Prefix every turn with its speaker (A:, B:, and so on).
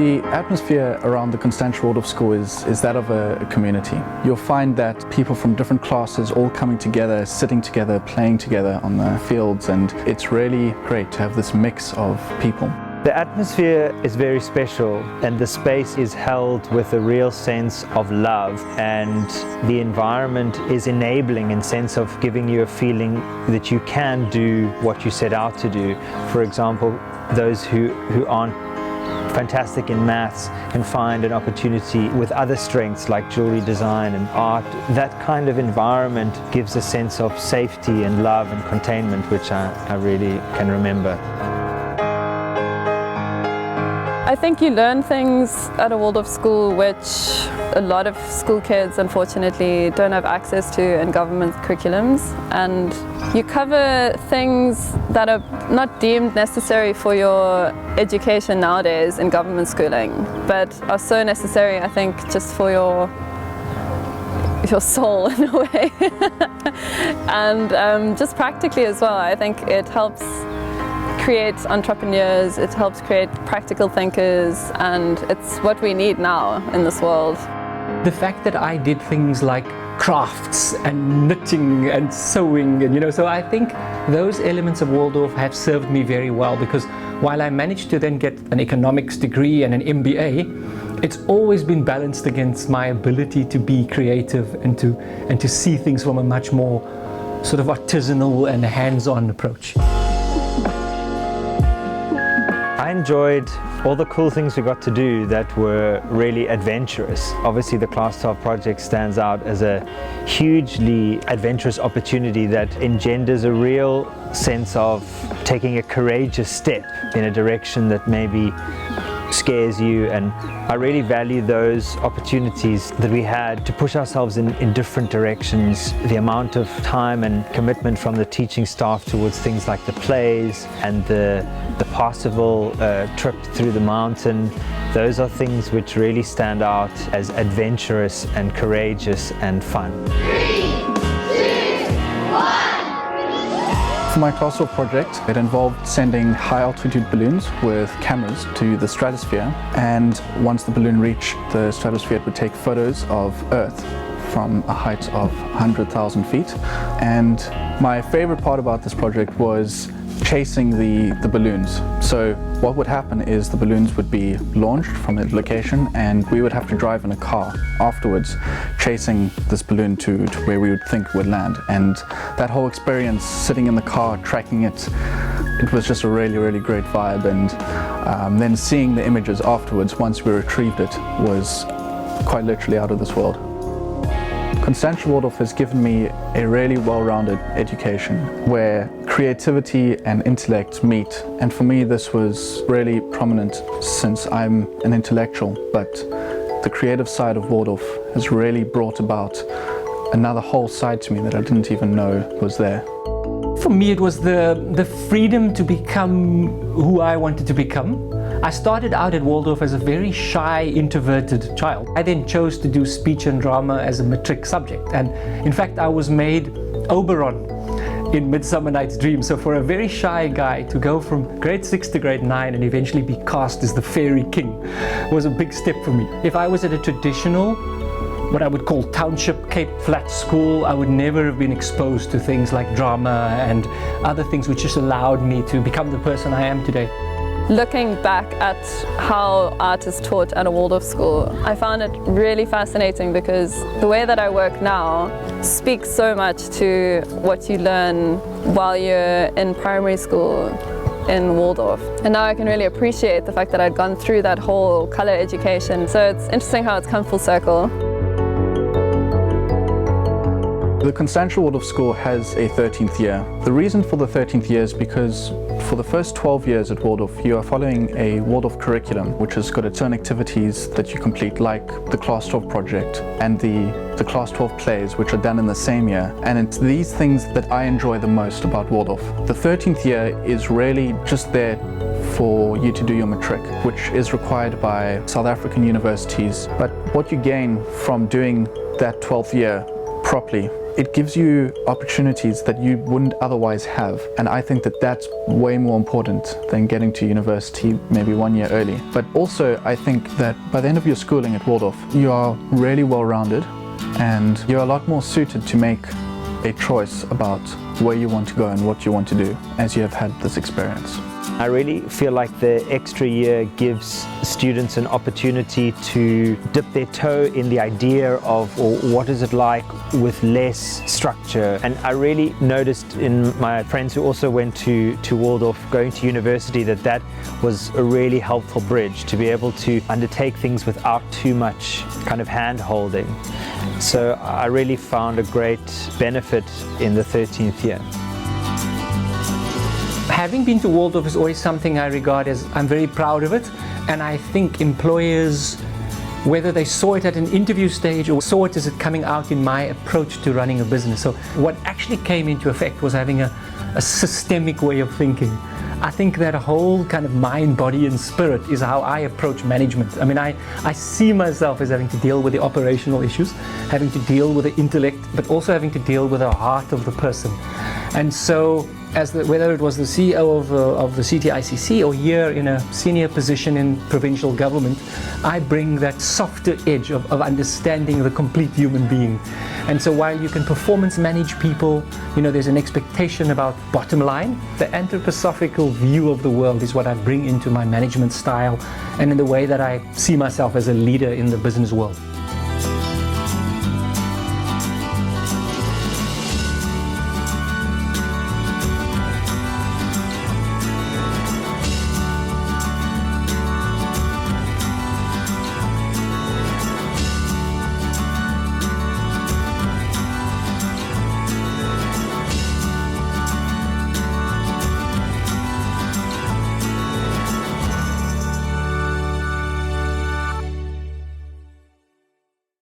A: The atmosphere around the Constantia Waldorf School is that of a community. You'll find that people from different classes all coming together, sitting together, playing together on the fields, and it's really great to have this mix of people.
B: The atmosphere is very special, and the space is held with a real sense of love, and the environment is enabling in sense of giving you a feeling that you can do what you set out to do. For example, those who aren't fantastic in maths can find an opportunity with other strengths like jewelry design and art. That kind of environment gives a sense of safety and love and containment, which I really can remember.
C: I think you learn things at a Waldorf school which a lot of school kids unfortunately don't have access to in government curriculums, and you cover things that are not deemed necessary for your education nowadays in government schooling, but are so necessary, I think, just for your soul in a way. And just practically as well, I think it helps create entrepreneurs, it helps create practical thinkers, and it's what we need now in this world.
D: The fact that I did things like crafts and knitting and sewing, and so I think those elements of Waldorf have served me very well, because while I managed to then get an economics degree and an MBA, it's always been balanced against my ability to be creative and to see things from a much more sort of artisanal and hands-on approach.
B: I enjoyed all the cool things we got to do that were really adventurous. Obviously the Class 12 project stands out as a hugely adventurous opportunity that engenders a real sense of taking a courageous step in a direction that maybe scares you, and I really value those opportunities that we had to push ourselves in different directions. The amount of time and commitment from the teaching staff towards things like the plays and the Parsifal trip through the mountain, those are things which really stand out as adventurous and courageous and fun.
E: 3, 2, 1.
A: For my Class 12 project, it involved sending high-altitude balloons with cameras to the stratosphere, and once the balloon reached the stratosphere, it would take photos of Earth from a height of 100,000 feet. And my favorite part about this project was chasing the balloons. So what would happen is the balloons would be launched from a location, and we would have to drive in a car afterwards chasing this balloon to where we would think it would land. And that whole experience, sitting in the car tracking it, it was just a really, really great vibe. And then seeing the images afterwards once we retrieved it was quite literally out of this world. Constantia Waldorf has given me a really well-rounded education where creativity and intellect meet, and for me this was really prominent since I'm an intellectual, but the creative side of Waldorf has really brought about another whole side to me that I didn't even know was there.
D: For me, it was the freedom to become who I wanted to become. I started out at Waldorf as a very shy, introverted child. I then chose to do speech and drama as a matric subject, and in fact I was made Oberon in Midsummer Night's Dream. So for a very shy guy to go from grade 6 to grade 9 and eventually be cast as the Fairy King was a big step for me. If I was at a traditional, what I would call township Cape Flat school, I would never have been exposed to things like drama and other things which just allowed me to become the person I am today.
C: Looking back at how art is taught at a Waldorf school, I found it really fascinating, because the way that I work now speaks so much to what you learn while you're in primary school in Waldorf. And now I can really appreciate the fact that I'd gone through that whole colour education. So it's interesting how it's come full circle.
A: The Constantia Waldorf School has a 13th year. The reason for the 13th year is because for the first 12 years at Waldorf, you are following a Waldorf curriculum, which has got its own activities that you complete, like the Class 12 project and the Class 12 plays, which are done in the same year. And it's these things that I enjoy the most about Waldorf. The 13th year is really just there for you to do your matric, which is required by South African universities. But what you gain from doing that 12th year properly, it gives you opportunities that you wouldn't otherwise have. And I think that that's way more important than getting to university maybe 1 year early. But also I think that by the end of your schooling at Waldorf, you are really well-rounded and you're a lot more suited to make a choice about where you want to go and what you want to do as you have had this experience.
B: I really feel like the extra year gives students an opportunity to dip their toe in the idea of, or what is it like with less structure. And I really noticed in my friends who also went to Waldorf going to university that was a really helpful bridge to be able to undertake things without too much kind of hand holding. So I really found a great benefit in the 13th year.
D: Having been to Waldorf is always something I regard as, I'm very proud of it, and I think employers, whether they saw it at an interview stage or saw it as it coming out in my approach to running a business. So what actually came into effect was having a systemic way of thinking. I think that whole kind of mind, body and spirit is how I approach management. I mean, I see myself as having to deal with the operational issues, having to deal with the intellect, but also having to deal with the heart of the person. And so, whether it was the CEO of the CTICC or here in a senior position in provincial government, I bring that softer edge of understanding the complete human being. And so while you can performance manage people, you know, there's an expectation about bottom line. The anthroposophical view of the world is what I bring into my management style and in the way that I see myself as a leader in the business world.